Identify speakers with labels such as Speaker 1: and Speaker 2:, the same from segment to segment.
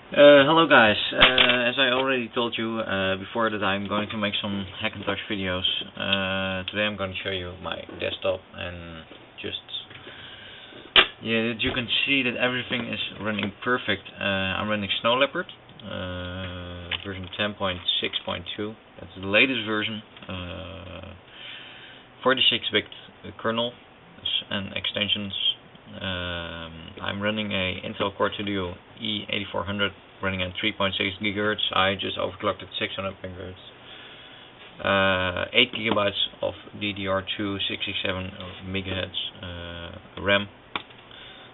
Speaker 1: Hello guys, as I already told you before that I'm going to make some Hackintosh videos. Today I'm going to show you my desktop and just that you can see that everything is running perfect. I'm running Snow Leopard version 10.6.2. That's the latest version, 46-bit kernel and extensions. I'm running a Intel Core 2 Duo E8400 running at 3.6 GHz. I just overclocked at 600 MHz. 8 GB of DDR2 67 MHz RAM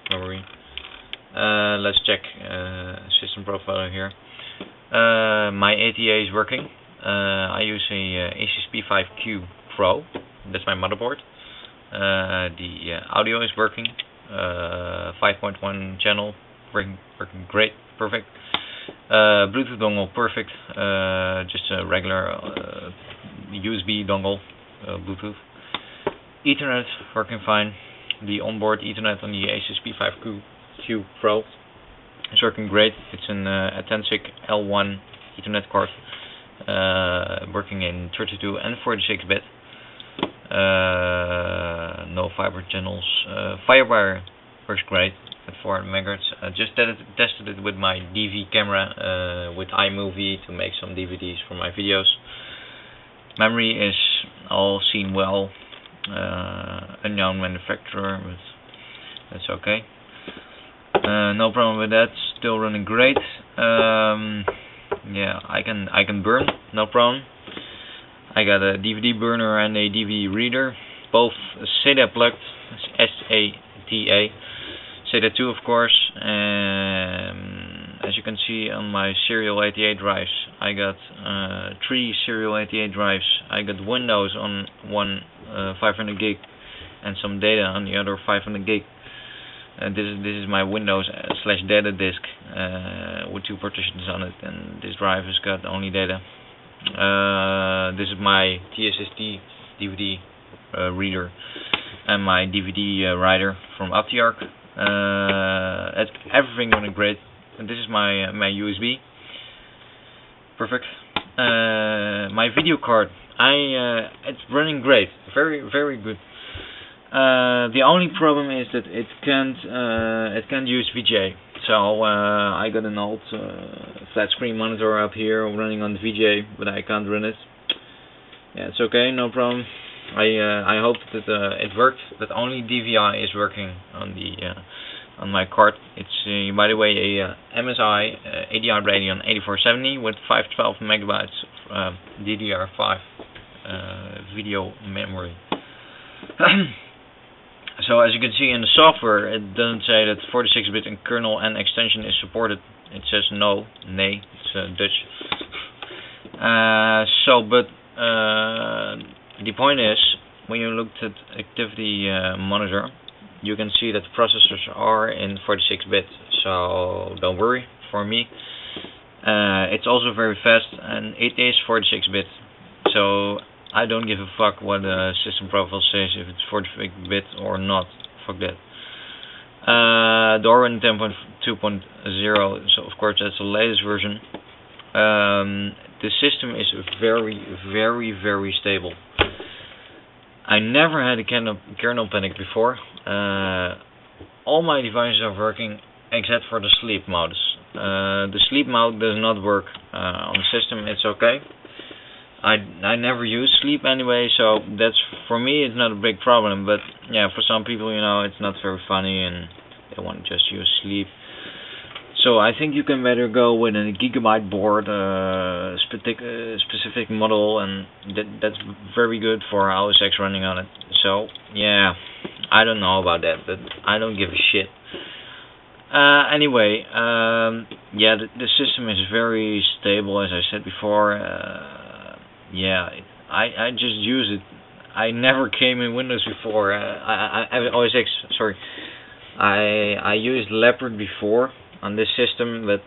Speaker 1: memory. Let's check system profile here. My ATA is working. I use a Asus P5Q Pro. That's my motherboard. The audio is working. 5.1 channel, working great, perfect. Bluetooth dongle, perfect. Just a regular USB dongle, Bluetooth. Ethernet, working fine. The onboard Ethernet on the Asus P5Q Pro is working great. It's an Authentic L1 Ethernet card, working in 32 and 46-bit. No fiber channels. Firewire works great at 400 MHz. Just tested it with my DV camera with iMovie to make some DVDs for my videos. Memory is all seen well. Unknown manufacturer, but that's okay. No problem with that. Still running great. Yeah, I can burn, no problem. I got a DVD burner and a DVD reader, both SATA plugged, SATA, SATA 2 of course. As you can see on my serial 88 drives, I got 3 serial 88 drives. I got Windows on one 500 gig and some data on the other 500 gig. This is my Windows / data disk with 2 partitions on it, and this drive has got only data. This is my TSSD DVD reader and my DVD writer from Ati Radeon. Everything running great. And this is my USB. Perfect. My video card. It's running great. Very good. The only problem is that it can't use VGA. So I got an old flat screen monitor up here running on VGA, but I can't run it. Yeah, it's okay, no problem. I hope that it worked. That only DVI is working on the on my card. It's by the way a MSI Ati Radeon 8470 with 512 megabytes of DDR5 video memory. So as you can see in the software, it doesn't say that 46-bit and kernel and extension is supported. It says no, nay, it's Dutch. But the point is, when you looked at activity monitor, you can see that the processors are in 46-bit. So don't worry for me. It's also very fast, and it is 46-bit. So I don't give a fuck what the system profile says, if it's 46-bit or not. Fuck that. Dorwin 10.2.0, so of course that's the latest version. The system is very stable. I never had a kernel panic before. All my devices are working except for the sleep mode. The sleep mode does not work on the system. It's okay. I never use sleep anyway, so that's, for me, it's not a big problem. But yeah, for some people, it's not very funny and they want to just use sleep. So I think you can better go with a gigabyte board, specific model, and that's very good for OSX running on it. So yeah, I don't know about that, but I don't give a shit. Anyway, yeah, the system is very stable, as I said before. Yeah, I just use it. I never came in Windows before. OSX, sorry. I used Leopard before on this system, but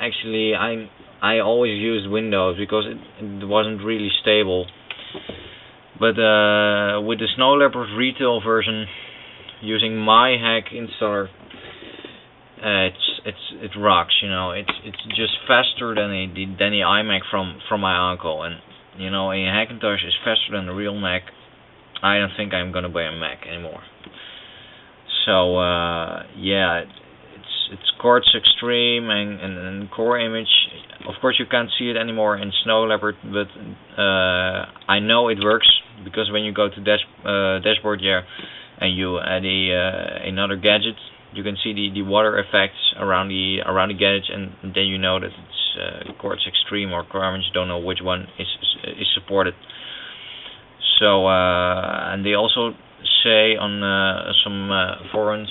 Speaker 1: actually I always used Windows because it wasn't really stable. But with the Snow Leopard retail version, using my hack installer, it rocks. You know, it's just faster than the iMac from my uncle, and you know, a Hackintosh is faster than the real Mac. I don't think I'm gonna buy a Mac anymore. So yeah, it's Quartz Extreme and Core Image. Of course, you can't see it anymore in Snow Leopard, but I know it works, because when you go to dashboard here and you add another gadget, you can see the water effects around the gadget, and then you know that it's Quartz Extreme or Core Image. Don't know which one is supported. So and they also say on some forums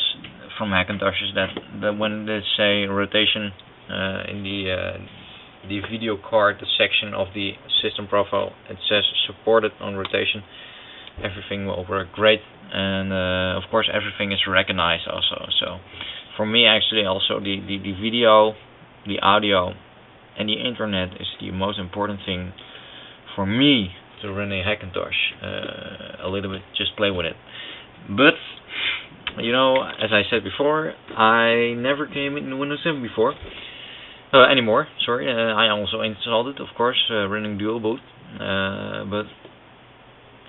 Speaker 1: from Hackintoshes that when they say rotation in the video card, the section of the system profile, it says supported on rotation. Everything will work great, and of course everything is recognized also. So for me, actually, also the video, the audio, and the internet is the most important thing for me to run a Hackintosh. A little bit, just play with it. But you know, as I said before, I never came in Windows 7 before. Anymore, sorry. I also installed it, of course, running dualboot. But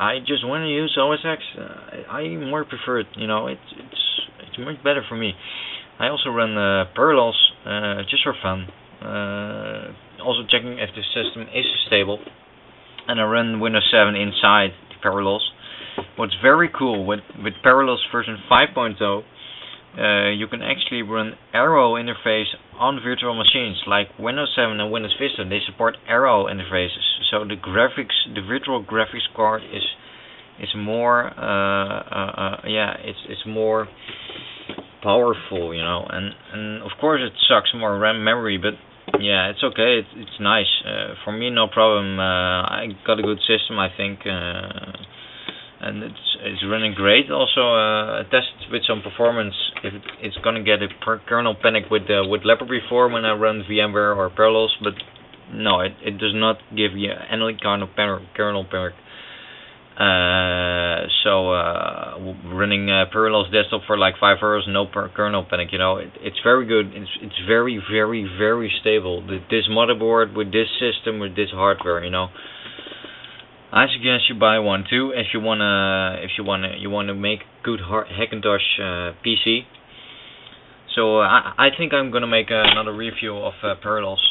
Speaker 1: I just want to use OSX. I more prefer it. You know, it's much better for me. I also run Parallels just for fun. Also checking if the system is stable. And I run Windows 7 inside the Parallels. What's very cool with Parallels version 5.0, you can actually run Arrow interface on virtual machines like Windows 7 and Windows Vista. They support Arrow interfaces, so the virtual graphics card is more it's more powerful, you know, and of course it sucks more RAM memory, but yeah, it's okay. It's nice. For me, no problem. I got a good system, I think. And it's running great. Also, tested with some performance if it's gonna get a kernel panic with Leopard before when I run VMware or Parallels, but no, it does not give you any kind of kernel panic. So running Parallels desktop for like €5, no kernel panic. You know, it's very good. It's very, very, very stable. This motherboard with this system with this hardware, you know. I suggest you buy one too if you wanna make good Hackintosh PC. So I think I'm gonna make another review of Parallels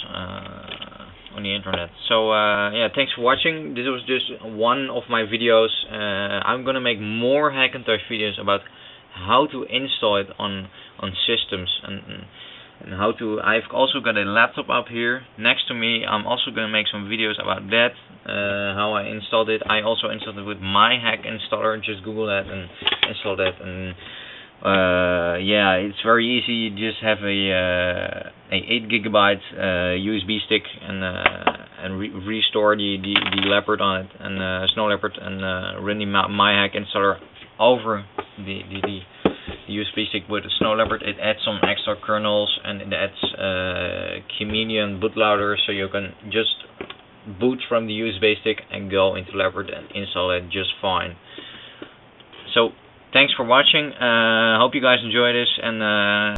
Speaker 1: on the internet. So yeah, thanks for watching. This was just one of my videos. I'm gonna make more Hackintosh videos about how to install it on systems and how to. I've also got a laptop up here next to me. I'm also gonna make some videos about that. How I installed it. I also installed it with my hack installer. Just Google that and install that. And yeah, it's very easy. You just have a 8 GB USB stick and restore the Leopard on it, and Snow Leopard, and run the my hack installer over the USB stick with the Snow Leopard. It adds some extra kernels, and it adds Chameleon bootloader, so you can just boot from the USB stick and go into Leopard and install it just fine. So thanks for watching. Hope you guys enjoy this, and